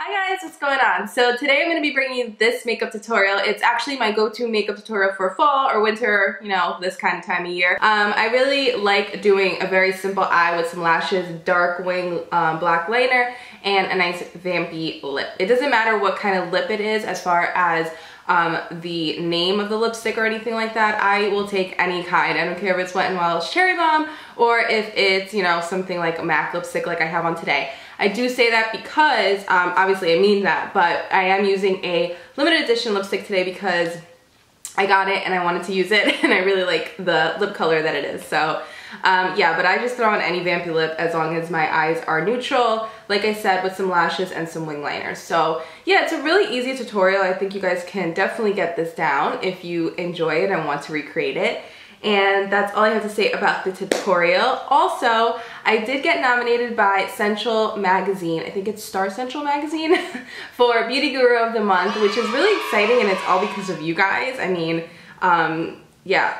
Hi guys, what's going on? So today I'm going to be bringing you this makeup tutorial. It's actually my go-to makeup tutorial for fall or winter, you know, this kind of time of year. I really like doing a very simple eye with some lashes, dark wing black liner, and a nice vampy lip. It doesn't matter what kind of lip it is as far as the name of the lipstick or anything like that. I will take any kind. I don't care if it's Wet n Wild's Cherry Bomb or if it's, you know, something like a MAC lipstick like I have on today. I do say that because, obviously I mean that, but I am using a limited edition lipstick today because I got it and I wanted to use it and I really like the lip color that it is. So yeah, but I just throw on any vampy lip as long as my eyes are neutral, like I said, with some lashes and some wing liners. So yeah, it's a really easy tutorial. I think you guys can definitely get this down if you enjoy it and want to recreate it. And that's all I have to say about the tutorial. Also, I did get nominated by Central Magazine, I think it's Star Central Magazine, for Beauty Guru of the Month, which is really exciting, and it's all because of you guys. I mean, yeah,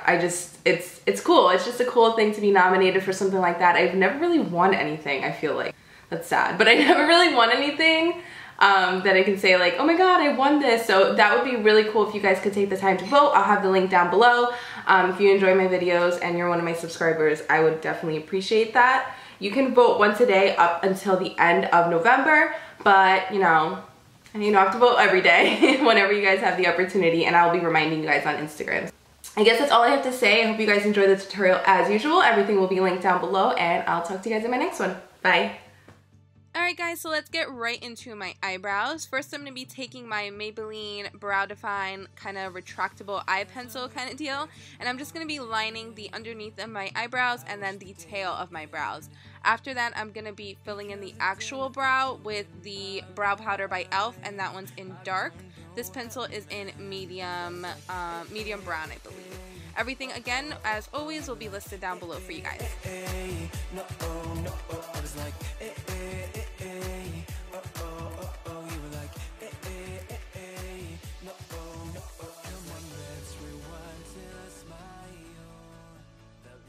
it's cool. It's just a cool thing to be nominated for something like that. I've never really won anything, I feel like. That's sad, but I never really won anything that I can say like, oh my god, I won this. So that would be really cool if you guys could take the time to vote. I'll have the link down below. If you enjoy my videos and you're one of my subscribers, I would definitely appreciate that. You can vote once a day up until the end of November, but you know, and you don't have to vote every day whenever you guys have the opportunity, and I'll be reminding you guys on Instagram. I guess that's all I have to say. I hope you guys enjoy the tutorial as usual. Everything will be linked down below, and I'll talk to you guys in my next one. Bye. Alright guys, so let's get right into my eyebrows. First I'm going to be taking my Maybelline Brow Define kind of retractable eye pencil kind of deal, and I'm just going to be lining the underneath of my eyebrows and then the tail of my brows. After that I'm going to be filling in the actual brow with the brow powder by e.l.f. and that one's in dark. This pencil is in medium brown, I believe. Everything again, as always, will be listed down below for you guys.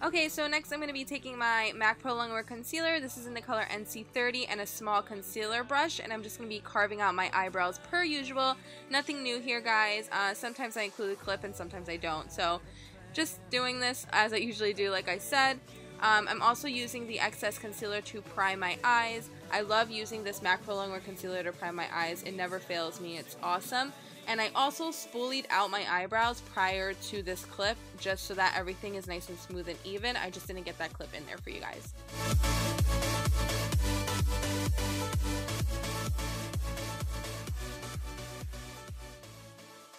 Okay, so next I'm going to be taking my MAC Pro Longwear Concealer. This is in the color NC30 and a small concealer brush, and I'm just going to be carving out my eyebrows per usual. Nothing new here, guys. Sometimes I include a clip and sometimes I don't, so just doing this as I usually do, like I said. I'm also using the excess concealer to prime my eyes. I love using this MAC Pro Longwear Concealer to prime my eyes. It never fails me. It's awesome. And I also spoolied out my eyebrows prior to this clip just so that everything is nice and smooth and even. I just didn't get that clip in there for you guys.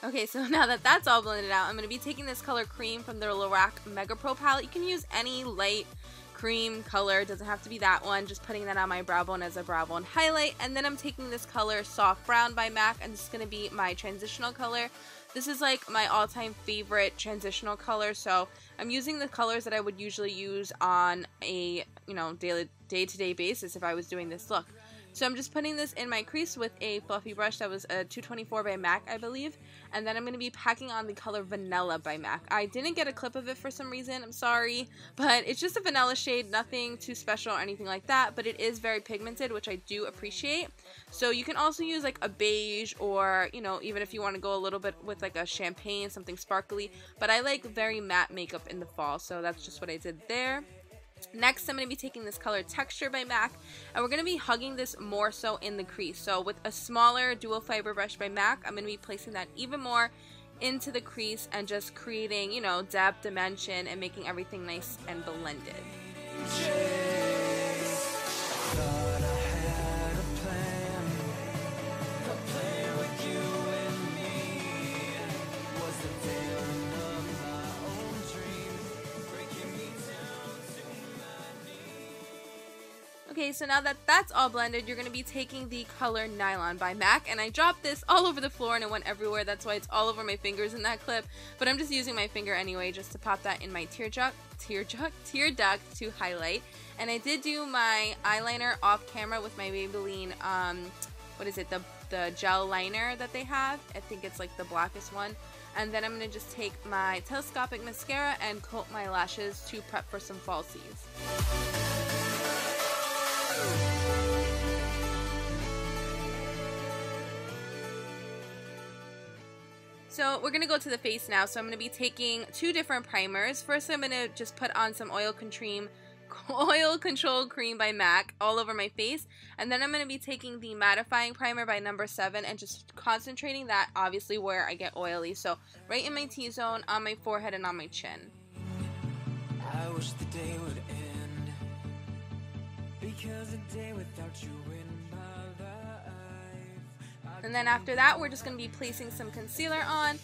Okay, so now that that's all blended out, I'm going to be taking this color Cream from the Lorac Mega Pro palette. You can use any light cream color, it doesn't have to be that one. Just putting that on my brow bone as a brow bone highlight. And then I'm taking this color Soft Brown by MAC, and this is going to be my transitional color. This is like my all-time favorite transitional color, so I'm using the colors that I would usually use on a, you know, day-to-day basis if I was doing this look. So I'm just putting this in my crease with a fluffy brush that was a 224 by MAC, I believe. And then I'm going to be packing on the color Vanilla by MAC. I didn't get a clip of it for some reason, I'm sorry. But it's just a vanilla shade, nothing too special or anything like that. But it is very pigmented, which I do appreciate. So you can also use like a beige or, you know, even if you want to go a little bit with like a champagne, something sparkly. But I like very matte makeup in the fall, so that's just what I did there. Next, I'm going to be taking this color Texture by MAC, and we're going to be hugging this more so in the crease. So with a smaller dual fiber brush by MAC, I'm going to be placing that even more into the crease and just creating, you know, depth, dimension, and making everything nice and blended. Okay, so now that that's all blended, you're going to be taking the color Nylon by MAC, and I dropped this all over the floor and it went everywhere. That's why it's all over my fingers in that clip, but I'm just using my finger anyway just to pop that in my tear duct to highlight. And I did do my eyeliner off camera with my Maybelline, what is it, the gel liner that they have. I think it's like the blackest one. And then I'm going to just take my Telescopic mascara and coat my lashes to prep for some falsies. So we're going to go to the face now. So I'm going to be taking two different primers. First, I'm going to just put on some Oil Control Cream by MAC all over my face. And then I'm going to be taking the mattifying primer by No. 7 and just concentrating that obviously where I get oily. So right in my T-zone, on my forehead, and on my chin. I wish the day would end, because a day without you in my life. And then after that, we're just going to be placing some concealer on.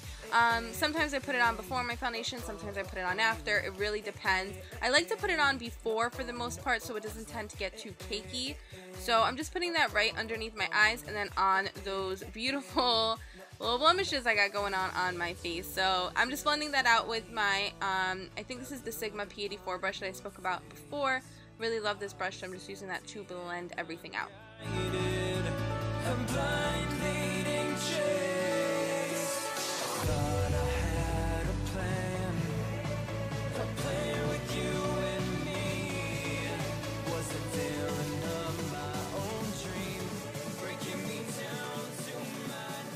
Sometimes I put it on before my foundation, sometimes I put it on after. It really depends. I like to put it on before for the most part so it doesn't tend to get too cakey. So I'm just putting that right underneath my eyes and then on those beautiful little blemishes I got going on my face. So I'm just blending that out with my, I think this is the Sigma P84 brush that I spoke about before. Really love this brush, so I'm just using that to blend everything out.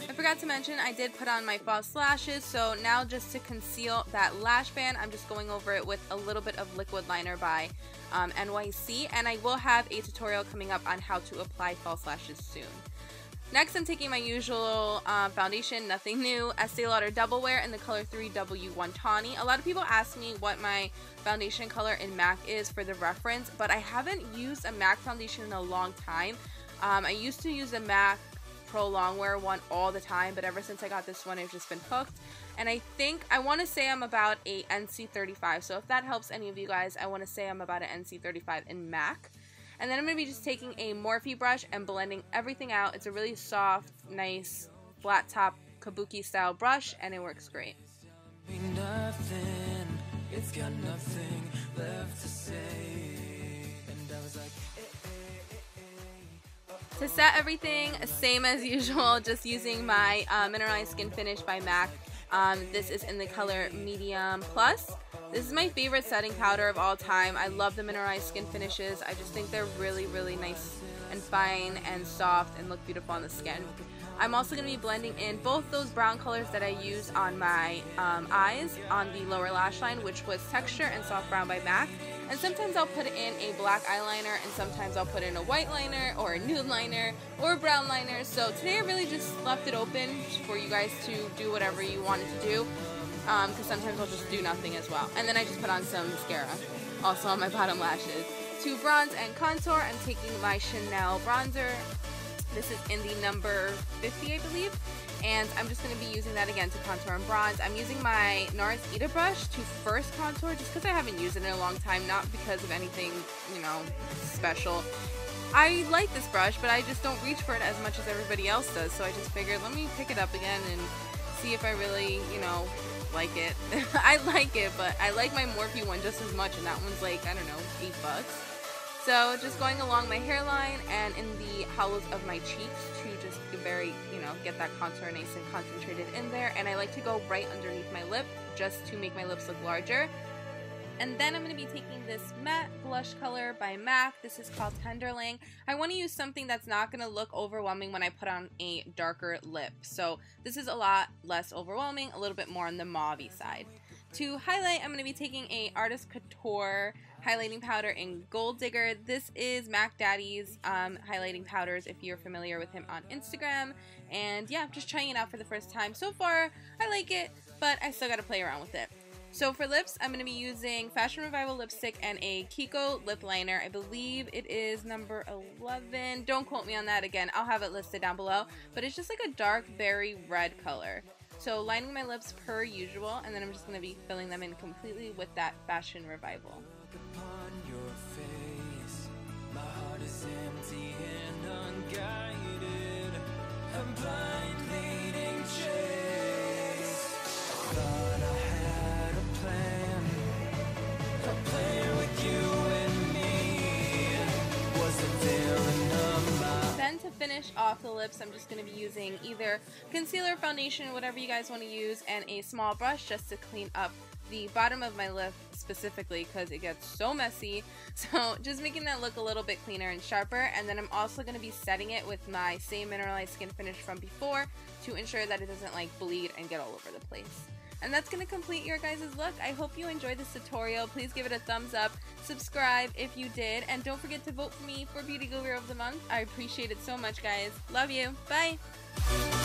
I forgot to mention I did put on my false lashes, so now just to conceal that lash band, I'm just going over it with a little bit of liquid liner by NYC, and I will have a tutorial coming up on how to apply false lashes soon. Next, I'm taking my usual foundation, nothing new, Estee Lauder Double Wear in the color 3W1 Tawny. A lot of people ask me what my foundation color in MAC is for the reference, but I haven't used a MAC foundation in a long time. I used to use a MAC Pro Longwear one all the time, but ever since I got this one, I've just been hooked. And I think, I want to say I'm about a NC35, so if that helps any of you guys, I want to say I'm about an NC35 in MAC. And then I'm going to be just taking a Morphe brush and blending everything out. It's a really soft, nice, flat top kabuki style brush, and it works great. Nothing, it's got nothing left to say. And I was like, To set everything, same as usual, just using my Mineralized Skin Finish by MAC. This is in the color Medium Plus. This is my favorite setting powder of all time. I love the Mineralized Skin Finishes. I just think they're really, really nice and fine and soft and look beautiful on the skin. I'm also going to be blending in both those brown colors that I use on my eyes on the lower lash line, which was Texture and Soft Brown by MAC. And sometimes I'll put in a black eyeliner, and sometimes I'll put in a white liner or a nude liner or a brown liner. So today I really just left it open for you guys to do whatever you wanted to do, because sometimes I'll just do nothing as well. And then I just put on some mascara, also on my bottom lashes. To bronze and contour, I'm taking my Chanel bronzer. This is in the number 50, I believe. And I'm just going to be using that again to contour and bronze. I'm using my NARS Ita brush to first contour just because I haven't used it in a long time, not because of anything, you know, special. I like this brush, but I just don't reach for it as much as everybody else does, so I just figured let me pick it up again and see if I really, you know, like it. I like it, but I like my Morphe one just as much, and that one's like, I don't know, $8. So just going along my hairline and in the hollows of my cheeks to just very, you know, get that contour nice and concentrated in there. And I like to go right underneath my lip just to make my lips look larger. And then I'm going to be taking this matte blush color by MAC. This is called Tenderling. I want to use something that's not going to look overwhelming when I put on a darker lip. So this is a lot less overwhelming, a little bit more on the mauve-y side. To highlight, I'm going to be taking a Artist Couture highlighting powder in Gold Digger. This is Mac Daddy's highlighting powders if you're familiar with him on Instagram. And yeah, I'm just trying it out for the first time. So far, I like it, but I still got to play around with it. So for lips, I'm going to be using Fashion Revival lipstick and a Kiko lip liner. I believe it is number 11. Don't quote me on that again. I'll have it listed down below. But it's just like a dark berry red color. So lining my lips per usual, and then I'm just going to be filling them in completely with that Fashion Revival. upon your face, my heart is empty and unguided, a blind leading chase. Thought I had a plan with you and me. Was it there enough? Then to finish off the lips, I'm just going to be using either concealer, foundation, whatever you guys want to use, and a small brush just to clean up the bottom of my lip, specifically because it gets so messy. So just making that look a little bit cleaner and sharper. And then I'm also going to be setting it with my same mineralized skin finish from before to ensure that it doesn't like bleed and get all over the place. And that's going to complete your guys' look. I hope you enjoyed this tutorial. Please give it a thumbs up, subscribe if you did, and don't forget to vote for me for Beauty Guru of the Month. I appreciate it so much, guys. Love you. Bye.